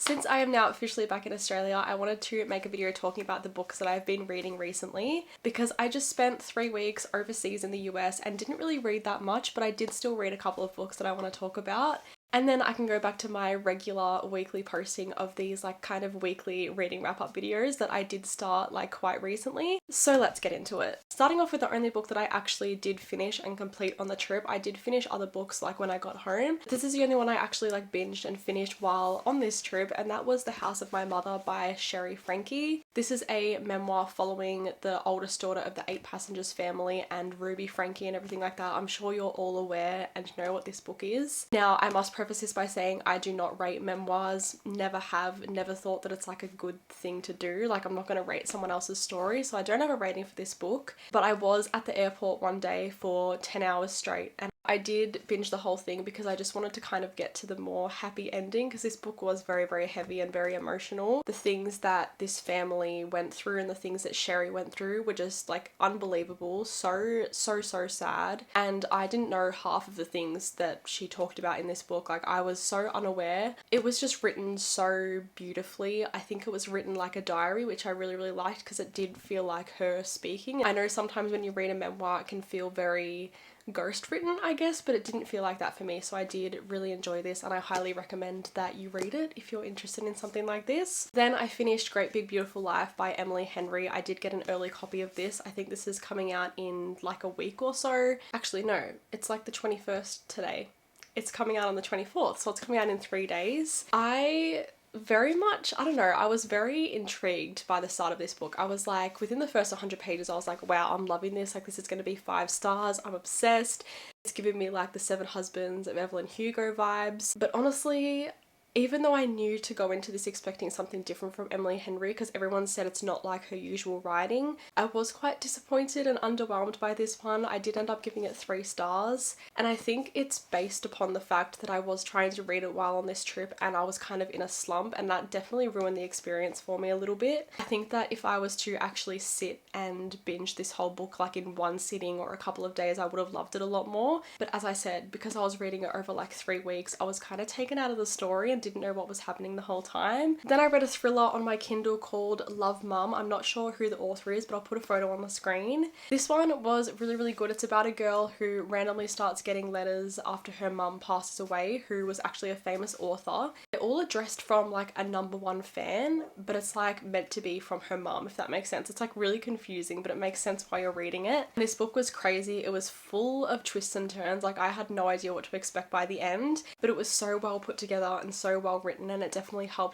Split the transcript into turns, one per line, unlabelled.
Since I am now officially back in Australia, I wanted to make a video talking about the books that I've been reading recently because I just spent 3 weeks overseas in the US and didn't really read that much, but I did still read a couple of books that I want to talk about. And then I can go back to my regular weekly posting of these like kind of weekly reading wrap up videos that I did start like quite recently. So let's get into it. Starting off with the only book that I actually did finish and complete on the trip. I did finish other books like when I got home. This is the only one I actually like binged and finished while on this trip, and that was The House of My Mother by Sherry Frankie. This is a memoir following the oldest daughter of the 8 Passengers family and Ruby Frankie and everything like that. I'm sure you're all aware and know what this book is. Now, I must preface this by saying I do not rate memoirs, never have, never thought that it's like a good thing to do. Like, I'm not going to rate someone else's story, so I don't have a rating for this book. But I was at the airport one day for 10 hours straight, and I did binge the whole thing because I just wanted to kind of get to the more happy ending, because this book was very, very heavy and very emotional. The things that this family went through and the things that Sherry went through were just like unbelievable, so sad. And I didn't know half of the things that she talked about in this book. Like, I was so unaware. It was just written so beautifully. I think it was written like a diary, which I really, really liked because it did feel like her speaking. I know sometimes when you read a memoir it can feel very ghost written, I guess, but it didn't feel like that for me, so I did really enjoy this and I highly recommend that you read it if you're interested in something like this. Then I finished Great Big Beautiful Life by Emily Henry. I did get an early copy of this. I think this is coming out in like a week or so. Actually no, it's like the 21st today. It's coming out on the 24th, so it's coming out in 3 days. I don't know, I was very intrigued by the start of this book. I was like, within the first 100 pages, I was like, wow, I'm loving this. Like, this is going to be 5 stars. I'm obsessed. It's giving me like the 7 Husbands of Evelyn Hugo vibes. But honestly, even though I knew to go into this expecting something different from Emily Henry, because everyone said it's not like her usual writing, I was quite disappointed and underwhelmed by this one. I did end up giving it 3 stars, and I think it's based upon the fact that I was trying to read it while on this trip and I was kind of in a slump, and that definitely ruined the experience for me a little bit. I think that if I was to actually sit and binge this whole book like in one sitting or a couple of days, I would have loved it a lot more. But as I said, because I was reading it over like 3 weeks, I was kind of taken out of the story and didn't know what was happening the whole time. Then I read a thriller on my Kindle called Love Mum. I'm not sure who the author is, but I'll put a photo on the screen. This one was really, really good. It's about a girl who randomly starts getting letters after her mum passes away, who was actually a famous author. They're all addressed from like a #1 fan, but it's like meant to be from her mum, if that makes sense. It's like really confusing, but it makes sense while you're reading it. And this book was crazy. It was full of twists and turns. Like, I had no idea what to expect by the end, but it was so well put together and so well written, and it definitely helped